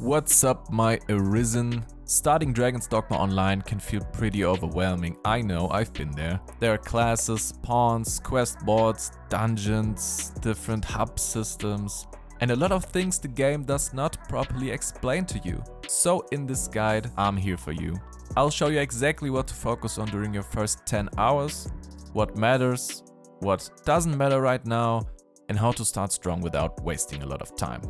What's up, my Arisen? Starting Dragon's Dogma online can feel pretty overwhelming. I know, I've been there. There are classes, pawns, quest boards, dungeons, different hub systems, and a lot of things the game does not properly explain to you. So in this guide, I'm here for you. I'll show you exactly what to focus on during your first 10 hours, what matters, what doesn't matter right now, and how to start strong without wasting a lot of time.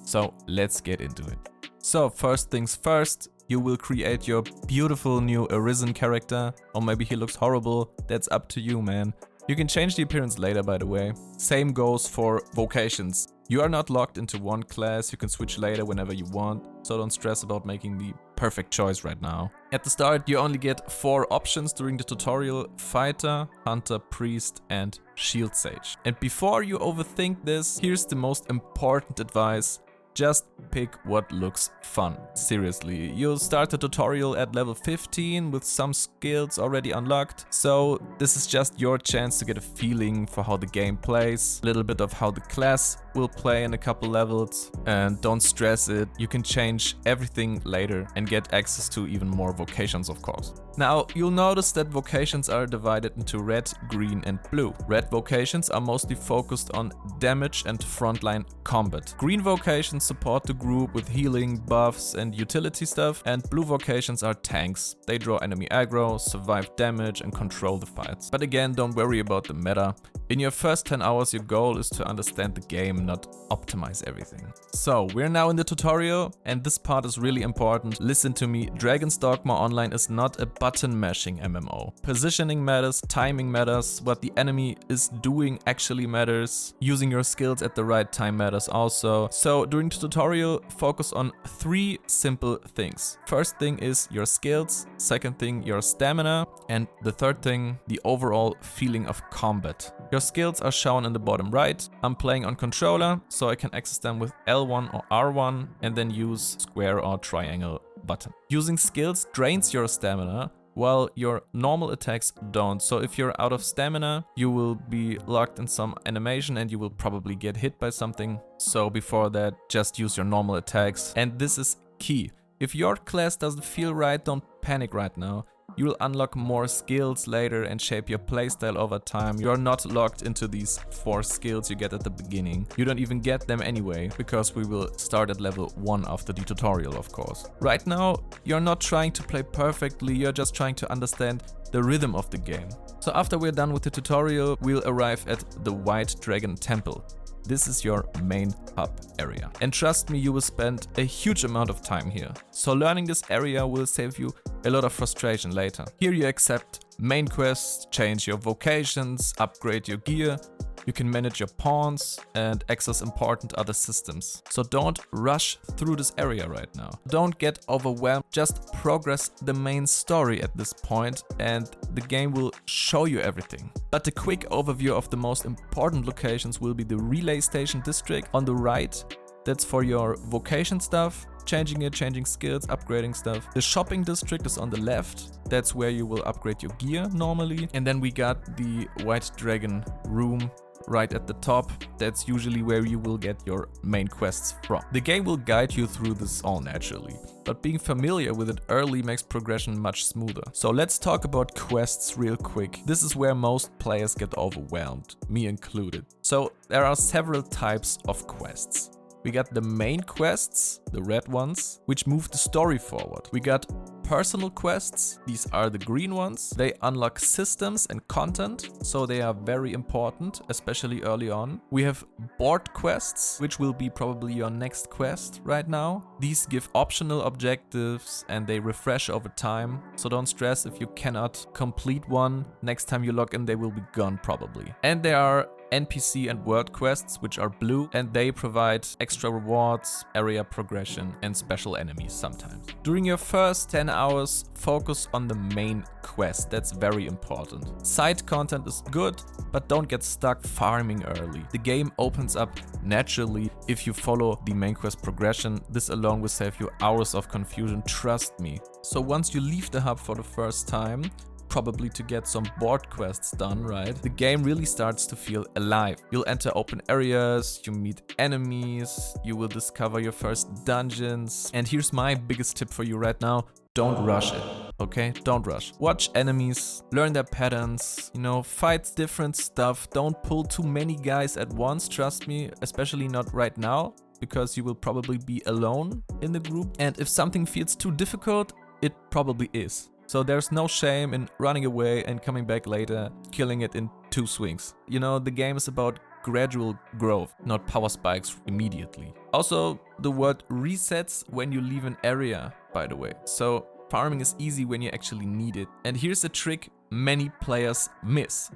So let's get into it. So first things first, you will create your beautiful new Arisen character, or maybe he looks horrible, that's up to you, man. You can change the appearance later, by the way. Same goes for Vocations. You are not locked into one class, you can switch later whenever you want, so don't stress about making the perfect choice right now. At the start, you only get 4 options during the tutorial: Fighter, Hunter, Priest, and Shield Sage. And before you overthink this, here's the most important advice. Just pick what looks fun. Seriously, you'll start the tutorial at level 15 with some skills already unlocked. So this is just your chance to get a feeling for how the game plays, a little bit of how the class will play in a couple levels, and don't stress it. You can change everything later and get access to even more vocations, of course. Now, you'll notice that vocations are divided into red, green, and blue. Red vocations are mostly focused on damage and frontline combat. Green vocations support the group with healing, buffs, and utility stuff, and blue vocations are tanks. They draw enemy aggro, survive damage, and control the fights. But again, don't worry about the meta. In your first 10 hours, your goal is to understand the game, not optimize everything. So, we're now in the tutorial, and this part is really important. Listen to me, Dragon's Dogma Online is not a button mashing MMO. Positioning matters, timing matters, what the enemy is doing actually matters, using your skills at the right time matters also. So, during the tutorial, focus on 3 simple things. First thing is your skills, second thing your stamina, and the third thing, the overall feeling of combat. Your skills are shown in the bottom right. I'm playing on controller, so I can access them with L1 or R1 and then use square or triangle button. Using skills drains your stamina, while your normal attacks don't. So if you're out of stamina, you will be locked in some animation and you will probably get hit by something. So before that, just use your normal attacks. And this is key. If your class doesn't feel right, don't panic right now. You will unlock more skills later and shape your playstyle over time. You're not locked into these 4 skills you get at the beginning. You don't even get them anyway, because we will start at level 1 after the tutorial, of course. Right now, you're not trying to play perfectly, you're just trying to understand the rhythm of the game. So after we're done with the tutorial, we'll arrive at the White Dragon Temple. This is your main hub area. And trust me, you will spend a huge amount of time here. So learning this area will save you a lot of frustration later. Here you accept main quests, change your vocations, upgrade your gear. You can manage your pawns and access important other systems. So don't rush through this area right now. Don't get overwhelmed, just progress the main story at this point and the game will show you everything. But a quick overview of the most important locations will be the Relay Station District on the right. That's for your vocation stuff, changing skills, upgrading stuff. The Shopping District is on the left. That's where you will upgrade your gear normally. And then we got the White Dragon Room right at the top. That's usually where you will get your main quests from. The game will guide you through this all naturally, but being familiar with it early makes progression much smoother. So let's talk about quests real quick. This is where most players get overwhelmed, me included. So there are several types of quests. We got the main quests, the red ones, which move the story forward. We got personal quests, these are the green ones. They unlock systems and content, so they are very important, especially early on. We have board quests, which will be probably your next quest right now. These give optional objectives and they refresh over time, so don't stress if you cannot complete one. Next time you log in, they will be gone probably. And there are NPC and world quests, which are blue, and they provide extra rewards, area progression, and special enemies sometimes. During your first 10 hours, focus on the main quest. That's very important. Side content is good, but don't get stuck farming early. The game opens up naturally if you follow the main quest progression. This alone will save you hours of confusion, trust me. So once you leave the hub for the first time, probably to get some board quests done, right? The game really starts to feel alive. You'll enter open areas, you meet enemies, you will discover your first dungeons. And here's my biggest tip for you right now. Don't rush it, okay? Don't rush. Watch enemies, learn their patterns, fight different stuff. Don't pull too many guys at once, trust me, especially not right now, because you will probably be alone in the group. And if something feels too difficult, it probably is. So there's no shame in running away and coming back later, killing it in 2 swings. The game is about gradual growth, not power spikes immediately. Also, the word resets when you leave an area, by the way. So farming is easy when you actually need it. And here's a trick many players miss.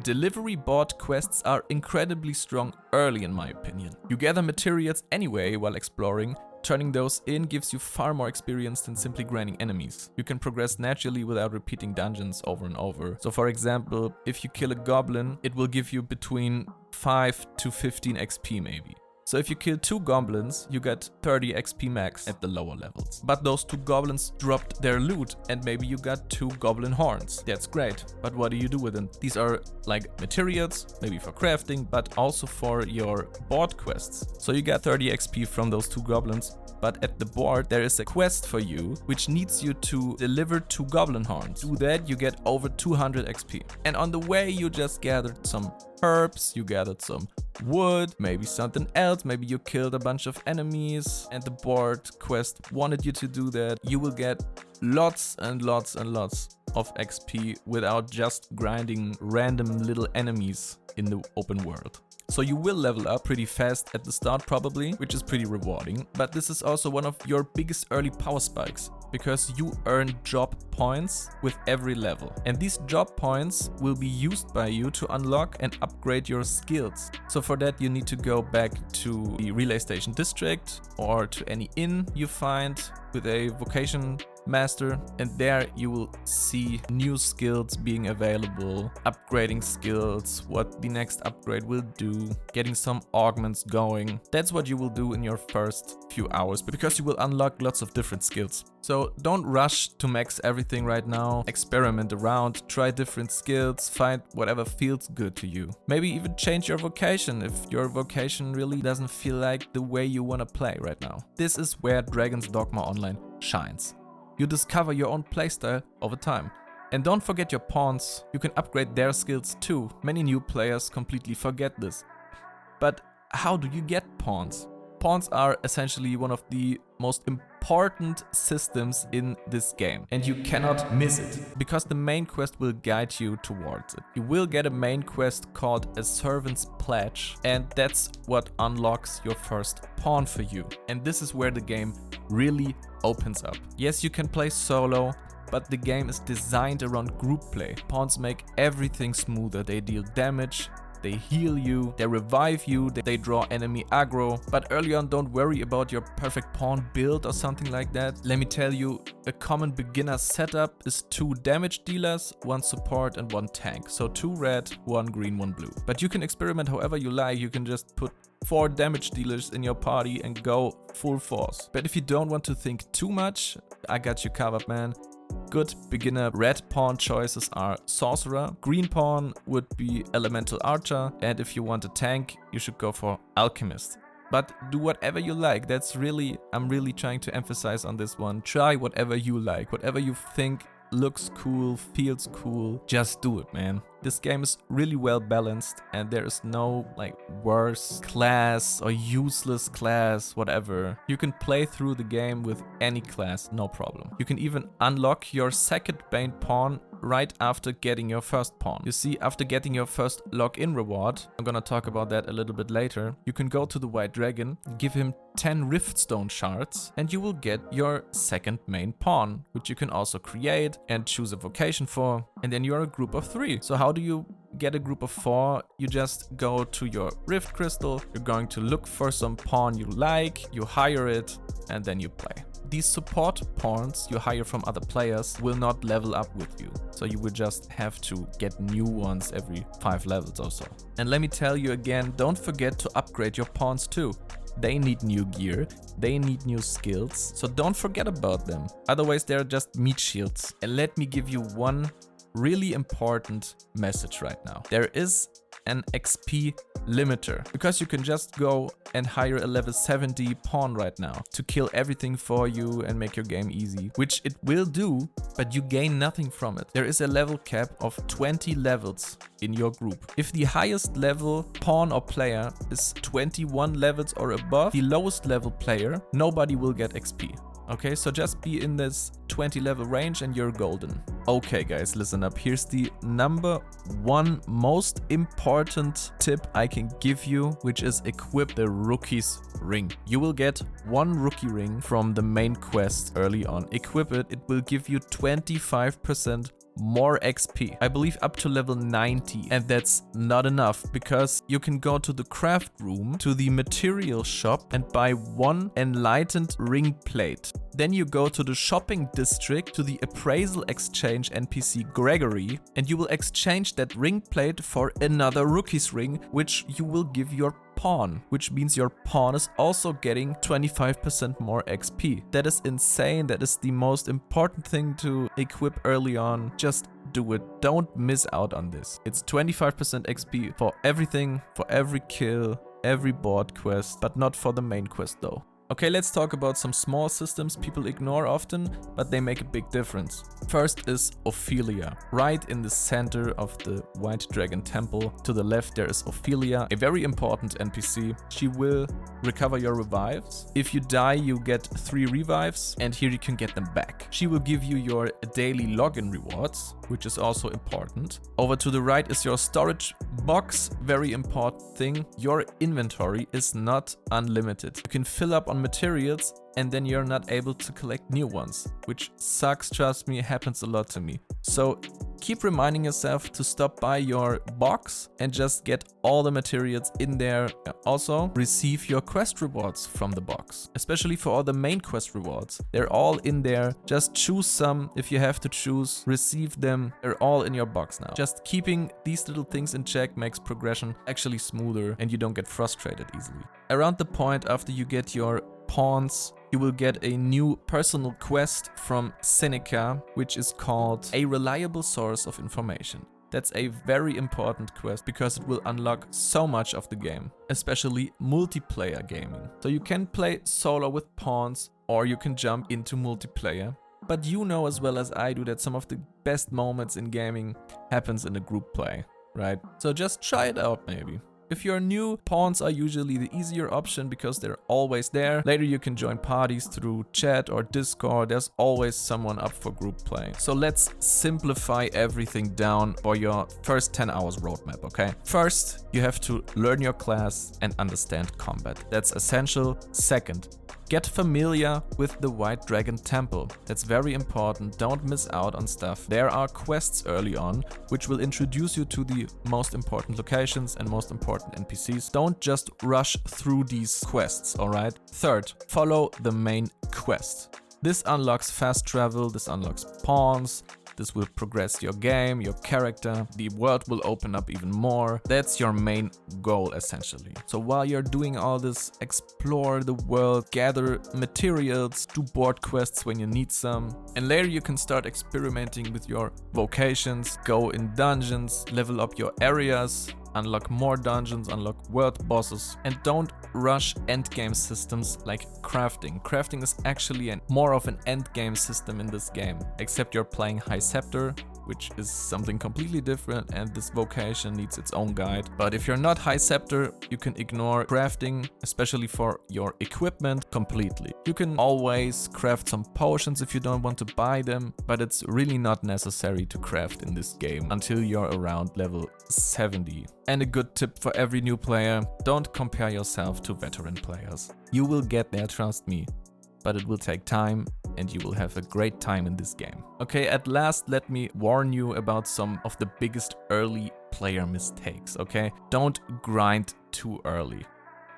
Delivery board quests are incredibly strong early, in my opinion. You gather materials anyway while exploring. Turning those in gives you far more experience than simply grinding enemies. You can progress naturally without repeating dungeons over and over. So for example, if you kill a goblin, it will give you between 5 to 15 XP maybe. So if you kill 2 goblins, you get 30 XP max at the lower levels. But those 2 goblins dropped their loot and maybe you got 2 goblin horns. That's great, but what do you do with them? These are like materials, maybe for crafting, but also for your board quests. So you get 30 XP from those 2 goblins, but at the board there is a quest for you which needs you to deliver 2 goblin horns. Do that, you get over 200 XP. And on the way you just gathered some herbs, you gathered some wood, maybe something else, maybe you killed a bunch of enemies and the board quest wanted you to do that. You will get lots and lots and lots of XP without just grinding random little enemies in the open world. So you will level up pretty fast at the start probably, which is pretty rewarding, but this is also one of your biggest early power spikes, because you earn job points with every level. And these job points will be used by you to unlock and upgrade your skills. So for that you need to go back to the relay station district or to any inn you find with a vocation master, and there you will see new skills being available, upgrading skills, what the next upgrade will do, getting some augments going. That's what you will do in your first few hours, because you will unlock lots of different skills. So don't rush to max everything right now. Experiment around, try different skills, find whatever feels good to you. Maybe even change your vocation if your vocation really doesn't feel like the way you want to play right now. This is where Dragon's Dogma Online shines. You discover your own playstyle over time. And don't forget your pawns, you can upgrade their skills too. Many new players completely forget this. But how do you get pawns? Pawns are essentially one of the most important systems in this game, and you cannot miss it, because the main quest will guide you towards it. You will get a main quest called a Servant's Pledge, and that's what unlocks your first pawn for you. And this is where the game really opens up. Yes, you can play solo, but the game is designed around group play. Pawns make everything smoother. They deal damage, they heal you, they revive you, they draw enemy aggro. But early on, don't worry about your perfect pawn build or something like that. Let me tell you, a common beginner setup is 2 damage dealers, 1 support and 1 tank. So 2 red, 1 green, 1 blue. But you can experiment however you like. You can just put 4 damage dealers in your party and go full force. But if you don't want to think too much, I got you covered, man. Good beginner red pawn choices are Sorcerer, green pawn would be Elemental Archer, and if you want a tank, you should go for Alchemist. But do whatever you like. I'm really trying to emphasize on this one. Try whatever you like, whatever you think looks cool, feels cool, just do it, man. This game is really well balanced and there is no worse class or useless class, whatever. You can play through the game with any class, no problem. You can even unlock your second main pawn right after getting your first pawn. You see, after getting your first login reward, I'm gonna talk about that a little bit later, you can go to the White Dragon, give him 10 Riftstone shards, and you will get your second main pawn, which you can also create and choose a vocation for, and then you're a group of 3. So how do you get a group of 4? You just go to your Rift Crystal, you're going to look for some pawn you like, you hire it, and then you play. These support pawns you hire from other players will not level up with you, so you will just have to get new ones every 5 levels or so. And let me tell you again, don't forget to upgrade your pawns too. They need new gear, they need new skills, so don't forget about them. Otherwise they're just meat shields. And let me give you one really important message right now. There is an XP limiter, because you can just go and hire a level 70 pawn right now to kill everything for you and make your game easy, which it will do, but you gain nothing from it. There is a level cap of 20 levels in your group. If the highest level pawn or player is 21 levels or above, the lowest level player, nobody will get XP. Okay, so just be in this 20 level range and you're golden. Okay guys, listen up. Here's the number one most important tip I can give you, which is equip the rookie's ring. You will get one rookie ring from the main quest early on. Equip it, it will give you 25% more XP. I believe up to level 90, and that's not enough, because you can go to the craft room, to the material shop, and buy one enlightened ring plate. Then you go to the shopping district, to the appraisal exchange NPC Gregory, and you will exchange that ring plate for another rookie's ring, which you will give your pawn, which means your pawn is also getting 25% more XP. That is insane. That is the most important thing to equip early on. Just do it. Don't miss out on this. It's 25% XP for everything, for every kill, every board quest, but not for the main quest though. Okay, let's talk about some small systems people ignore often, but they make a big difference. First is Ophelia. Right in the center of the White Dragon Temple, to the left there is Ophelia, a very important NPC. She will recover your revives. If you die, you get 3 revives, and here you can get them back. She will give you your daily login rewards, which is also important. Over to the right is your storage box. Very important thing. Your inventory is not unlimited. You can fill up on materials and then you're not able to collect new ones, which sucks, trust me, it happens a lot to me. So keep reminding yourself to stop by your box and just get all the materials in there. Also, receive your quest rewards from the box, especially for all the main quest rewards. They're all in there. Just choose some if you have to choose, receive them. They're all in your box now. Just keeping these little things in check makes progression actually smoother and you don't get frustrated easily. Around the point after you get your pawns, you will get a new personal quest from Seneca, which is called A Reliable Source of Information. That's a very important quest because it will unlock so much of the game, especially multiplayer gaming. So you can play solo with pawns or you can jump into multiplayer. But you know as well as I do that some of the best moments in gaming happens in a group play, right? So just try it out maybe. If you're new, pawns are usually the easier option because they're always there. Later you can join parties through chat or Discord. There's always someone up for group play. So let's simplify everything down for your first 10 hours roadmap, okay? First, you have to learn your class and understand combat. That's essential. Second, get familiar with the White Dragon Temple. That's very important. Don't miss out on stuff. There are quests early on, which will introduce you to the most important locations and most important NPCs. Don't just rush through these quests, alright? Third, follow the main quest. This unlocks fast travel, this unlocks pawns, this will progress your game, your character, the world will open up even more. That's your main goal essentially. So while you're doing all this, explore the world, gather materials, do board quests when you need some. And later you can start experimenting with your vocations, go in dungeons, level up your areas, unlock more dungeons, unlock world bosses, and don't rush endgame systems like crafting. Crafting is actually more of an endgame system in this game, except you're playing High Scepter, which is something completely different, and this vocation needs its own guide. But if you're not High Scepter, you can ignore crafting, especially for your equipment, completely. You can always craft some potions if you don't want to buy them, but it's really not necessary to craft in this game until you're around level 70. And a good tip for every new player, don't compare yourself to veteran players. You will get there, trust me, but it will take time and you will have a great time in this game. Okay, at last, let me warn you about some of the biggest early player mistakes, okay? Don't grind too early.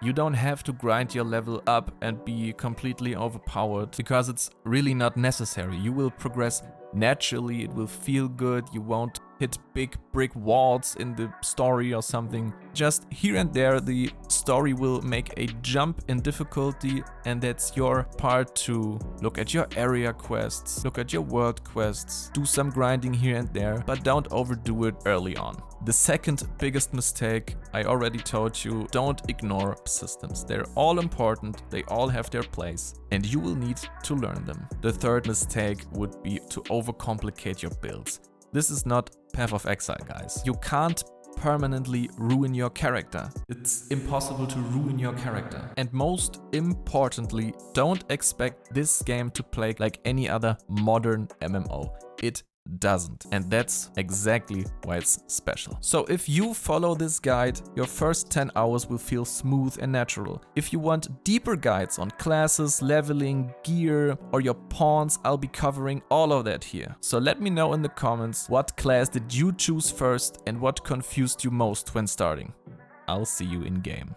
You don't have to grind your level up and be completely overpowered because it's really not necessary. You will progress naturally, it will feel good, you won't hit big brick walls in the story or something. Just here and there the story will make a jump in difficulty, and that's your part to look at your area quests, look at your world quests, do some grinding here and there, but don't overdo it early on. The second biggest mistake, I already told you, don't ignore systems. They're all important, they all have their place, and you will need to learn them. The third mistake would be to overcomplicate your builds. This is not Path of Exile, guys. You can't permanently ruin your character. It's impossible to ruin your character. And most importantly, don't expect this game to play like any other modern MMO. It doesn't. And that's exactly why it's special. So if you follow this guide, your first 10 hours will feel smooth and natural. If you want deeper guides on classes, leveling, gear, or your pawns, I'll be covering all of that here. So let me know in the comments, what class did you choose first and what confused you most when starting? I'll see you in game.